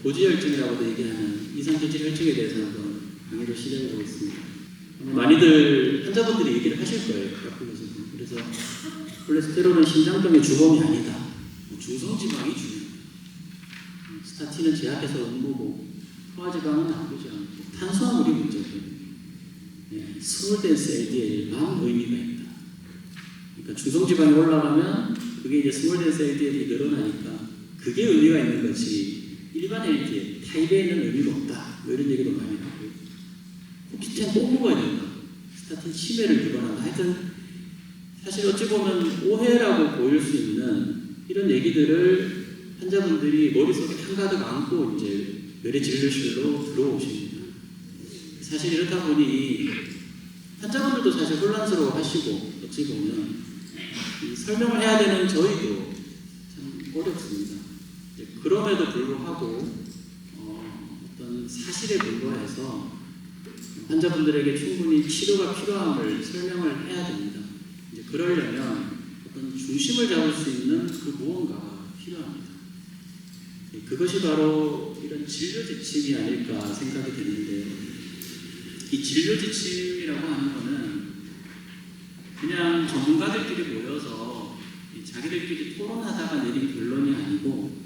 고지혈증이라고도 얘기하는 이산화탄소 혈증에 대해서 한번 강의를 시작해 보겠습니다. 많이들 환자분들이 얘기를 하실 거예요. 그래서 콜레스테롤은 심장병의 주범이 아니다. 중성지방이 중요하다. 스타틴은 제약해서 업무고 포화지방은 나쁘지 않고 탄수화물이 문제고 스몰 댄스 LDL만 의미가 있다. 그러니까 중성지방이 올라가면 그게 이제 스몰 댄스 LDL이 늘어나니까 그게 의미가 있는 것이 일반 LDL, 타입에는 의미가 없다. 뭐 이런 얘기도 많이 하고요. 쿠키텐 꼭 먹어야 된다. 스타틴 치매를 유발한다. 하여튼 사실 어찌 보면 오해라고 보일 수 있는 이런 얘기들을 환자분들이 머릿속에 한가득 안고 이제 뇌진료실로 들어오십니다. 사실 이렇다 보니 환자분들도 사실 혼란스러워 하시고 어찌 보면 설명을 해야 되는 저희도 참 어렵습니다. 그럼에도 불구하고 어떤 사실에 근거해서 환자분들에게 충분히 치료가 필요함을 설명을 해야 됩니다. 이제 그러려면 어떤 중심을 잡을 수 있는 그 무언가가 필요합니다. 그것이 바로 이런 진료 지침이 아닐까 생각이 되는데, 이 진료 지침이라고 하는 것은 그냥 전문가들끼리 모여서 자기들끼리 토론하다가 내린 결론이 아니고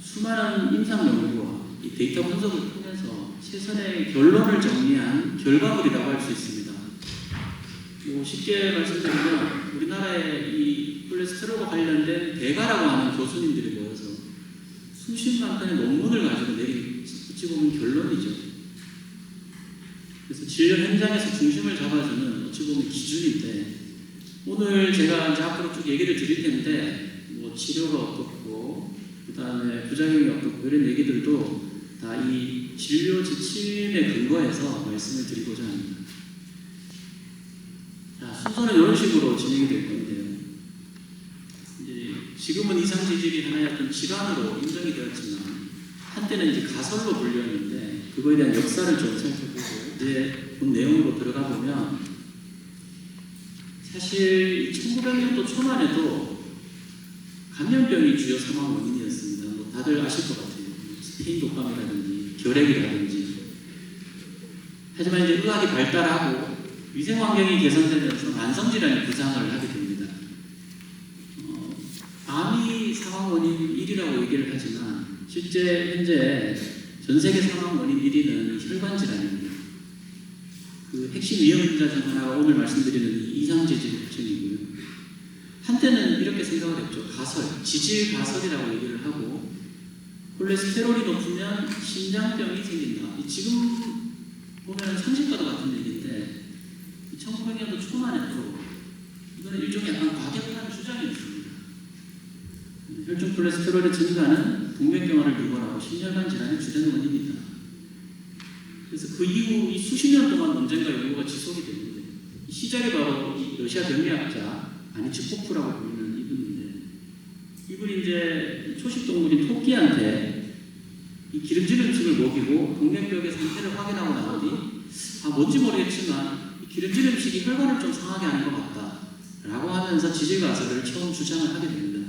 수많은 임상 연구와 이 데이터 분석을 통해서 최선의 결론을 정리한 결과물이라고 할 수 있습니다. 쉽게 말씀드리면 우리나라에 이 콜레스테롤과 관련된 대가라고 하는 교수님들이 모여서 수십만 편의 논문을 가지고 내린 어찌 보면 결론이죠. 그래서 진료 현장에서 중심을 잡아주는 어찌 보면 기준인데, 오늘 제가 이제 앞으로 쭉 얘기를 드릴 텐데 치료가 어떻고 그 다음에 부작용이 어떻고 이런 얘기들도 다 이 진료 지침에 근거해서 말씀을 드리고자 합니다. 자, 순서는 이런 식으로 진행이 될 건데요. 이제 지금은 이상지질이 하나의 어떤 질환으로 인정이 되었지만 한때는 이제 가설로 불렸는데 그거에 대한 역사를 좀 살펴보고 이제 본 내용으로 들어가 보면, 사실 1900년도 초만 해도 감염병이 주요 사망 원인이었습니다. 다들 아실 것 같아요. 스페인 독감이라든지 결핵이라든지. 하지만 이제 의학이 발달하고 위생 환경이 개선되면서 만성질환이 부상을 하게 됩니다. 암이 사망 원인 1위라고 얘기를 하지만 실제 현재 전 세계 사망 원인 1위는 혈관 질환입니다. 그 핵심 위험 인자 중 하나가 오늘 말씀드리는 이상지질증이고요. 한때는 이렇게 생각을 했죠. 가설, 지질 가설이라고 얘기를 하고, 콜레스테롤이 높으면 심장병이 생긴다. 지금 보면 상식과도 같은 얘기인데 1900년도 초만 해도 이거는 일종의 약간 과격한 주장이었습니다. 혈중 콜레스테롤의 증가는 동맥경화를 유발하고 심혈관 질환의 주된 원인이다. 그래서 그 이후 이 수십 년 동안 논쟁과 연구가 지속이 됐는데, 시작이 바로 이 러시아 병리학자 아니츠코프라고 불리는 이분인데, 이분이 이제 초식 동물인 토끼한테 이 기름진 음식을 먹이고 동맥벽의 상태를 확인하고 난 뒤 뭔지 모르겠지만 이 기름진 음식이 혈관을 좀 상하게 하는 것 같다 라고 하면서 지질 가설을 처음 주장을 하게 됩니다.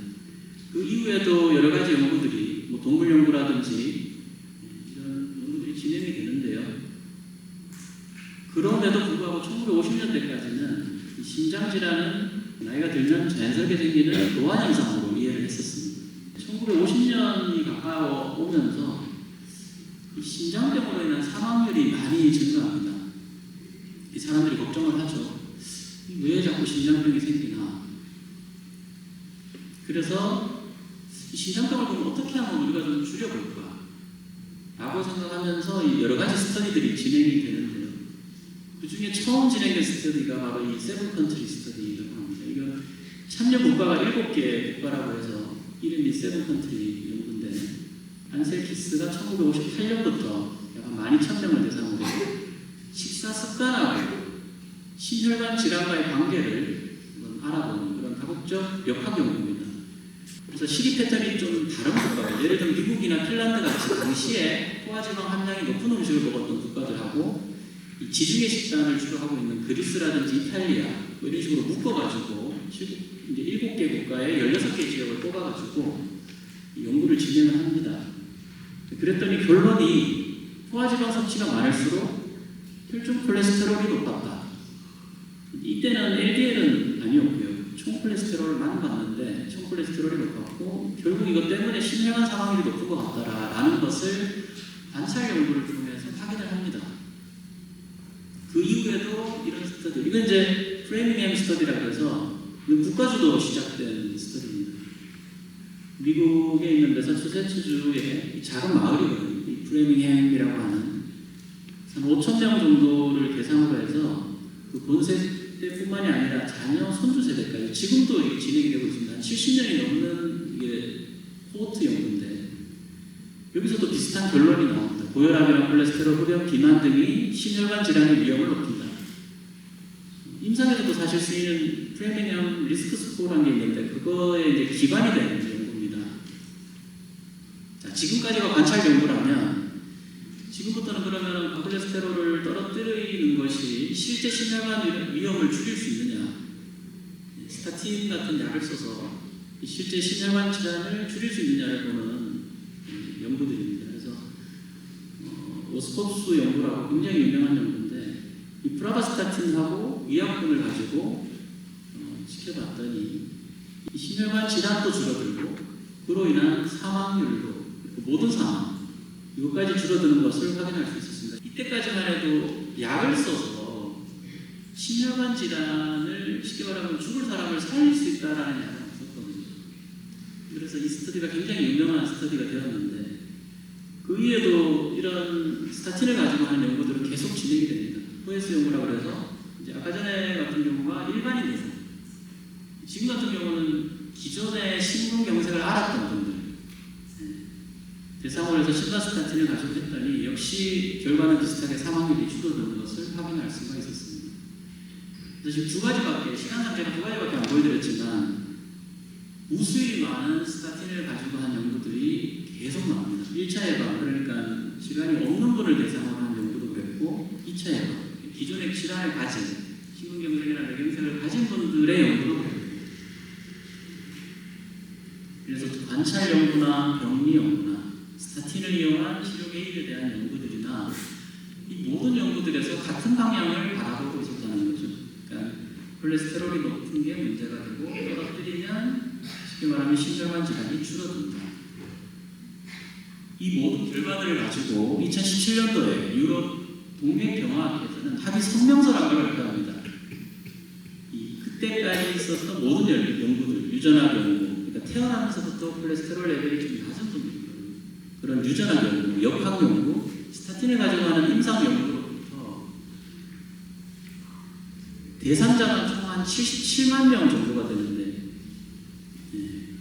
그 이후에도 여러 가지 연구들이 동물 연구라든지 이런 연구들이 진행이 되는데요. 그럼에도 불구하고 1950년대까지는 심장질환은 나이가 들면 자연스럽게 생기는 노화 현상으로 이해를 했었습니다. 1950년이 가까워 오면서 이 심장병으로 인한 사망률이 많이 증가합니다. 이 사람들이 걱정을 하죠. 왜 자꾸 심장병이 생기나. 그래서 이 심장병을 그럼 어떻게 하면 우리가 좀 줄여볼까 라고 생각하면서 여러 가지 스터디들이 진행이 되는데요. 그 중에 처음 진행된 스터디가 바로 이 세븐 컨트리 스터디라고 합니다. 이건 참여 국가가 7개 국가라고 해서 이름이 세븐 컨트리 연구인데, 안셀키스가 1958년부터 약 12,000명을 대상으로 식사 습관하고 심혈관 질환과의 관계를 알아보는 그런 다국적 역학 연구입니다. 그래서 식이 패턴이 좀 다른 국가들, 예를 들면 미국이나 핀란드 같이 당시에 포화지방 함량이 높은 음식을 먹었던 국가들하고 이 지중해 식단을 주로 하고 있는 그리스라든지 이탈리아 이런 식으로 묶어가지고 이제 7개 국가에 16개 지역을 뽑아가지고 연구를 진행을 합니다. 그랬더니 결론이 포화지방 섭취가 많을수록 혈중 콜레스테롤이 높았다. 이때는 LDL은 아니었고요. 총 콜레스테롤만 봤는데 총 콜레스테롤이 높았고 결국 이것 때문에 심혈관 사망률이 높은 것 같다라는 것을 관찰 연구를 통해서 확인을 합니다. 그 이후에도 이런 스터디, 이건 이제 프레밍햄 스터디라고 해서 국가주도 시작된 스터디입니다. 미국에 있는 매사추세츠주의 작은 마을이거든요. 이 프레밍햄이라고 하는 한 5,000명 정도를 대상으로 해서 그 본세대뿐만이 아니라 자녀, 손주 세대까지 지금도 이게 진행이 되고 있습니다. 한 70년이 넘는 이게 코호트 연구인데 여기서도 비슷한 결론이 나옵니다. 고혈압이나 콜레스테롤, 흡연, 비만 등이 심혈관 질환의 위험을 높인다. 임상에서도 사실 쓰이는 프레밍햄 리스크 스코어라는 게 있는데 그거에 이제 기반이 되는 연구입니다. 자, 지금까지가 관찰 연구라면 지금부터는 그러면 콜레스테롤을 떨어뜨리는 것이 실제 심혈관 위험을 줄일 수 있느냐? 스타틴 같은 약을 써서 실제 심혈관 질환을 줄일 수 있느냐를 보는 연구들입니다. 그래서 오스컵스 연구라고 굉장히 유명한 연구인데 이 프라바스타틴하고 위약분을 가지고 지켜봤더니 이 심혈관 질환도 줄어들고 그로 인한 사망률도 모든 사망 이것까지 줄어드는 것을 확인할 수 있었습니다. 이때까지만 해도 약을 써서 심혈관 질환을 쉽게 말하면 죽을 사람을 살릴 수 있다라는 약은 없었거든요. 그래서 이 스터디가 굉장히 유명한 스터디가 되었는데 그 이후에도 이런 스타틴을 가지고 하는 연구들은 계속 진행이 됩니다. 포에스 연구라고 해서 이제 아까 전에 같은 경우가 일반인 대상, 지금 같은 경우는 기존의 심근경색을 앓았던 분들 대상으로 해서 신바스타틴을 가지고 했더니 역시 결과는 비슷하게 사망률이 줄어드는 것을 확인할 수가 있었습니다. 그래서 지금 두 가지밖에, 시간상 제가 두 가지밖에 안 보여드렸지만 무수히 많은 스타틴을 가지고 한 연구들이 계속 나옵니다. 1차 예방, 그러니까 질환이 없는 분을 대상으로 한 연구도 그랬고 2차 예방, 기존의 질환을 가진 심근경색이나 뇌경색을 가진 분들의 연구도 그랬고 그래서 관찰 연구나 병리 연구나 스타틴을 이용한 치료 개입에 대한 연구들이나 이 모든 연구들에서 같은 방향을 바라보고 있었다는 거죠. 그러니까 콜레스테롤이 높은 게 문제가 되고 떨어뜨리면 쉽게 말하면 심혈관 질환이 줄어든다. 이 모든 결과들을 가지고 2017년도에 유럽 동맥경화학회에서는 합의 성명서라는 걸 발표합니다. 그때까지 있었던 모든 연구들, 유전학 연구, 그러니까 태어나면서부터 콜레스테롤 레벨이 좀 낮은 분들 그런 유전학 연구, 역학 연구, 스타틴을 가지고 하는 임상 연구로부터 대상자는 총 한 77만 명 정도가 되는데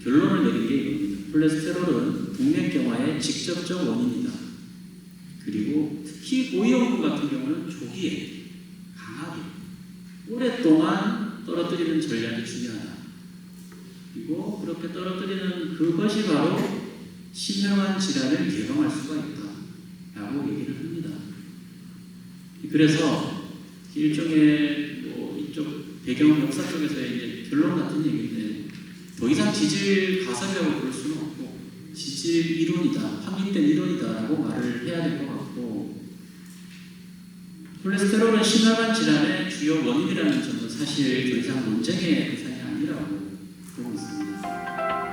결론을 내린 게 이겁니다. 콜레스테롤은 동맥경화의 직접적 원인이다. 그리고 특히 고위험군 같은 경우는 조기에, 강하게, 오랫동안 떨어뜨리는 전략이 중요하다. 그리고 그렇게 떨어뜨리는 그것이 바로 심혈관 질환을 예방할 수가 있다라고 얘기를 합니다. 그래서 일종의 이쪽 배경 역사 쪽에서의 이제 결론 같은 얘기인데 더 이상 지질 가설이라고 부를 수는 없고 지질 이론이다, 확인된 이론이다라고 말을 해야 될 것 같고 콜레스테롤은 심혈관 질환의 주요 원인이라는 점은 사실 더 이상 논쟁의 대상이 아니라고 보고 있습니다.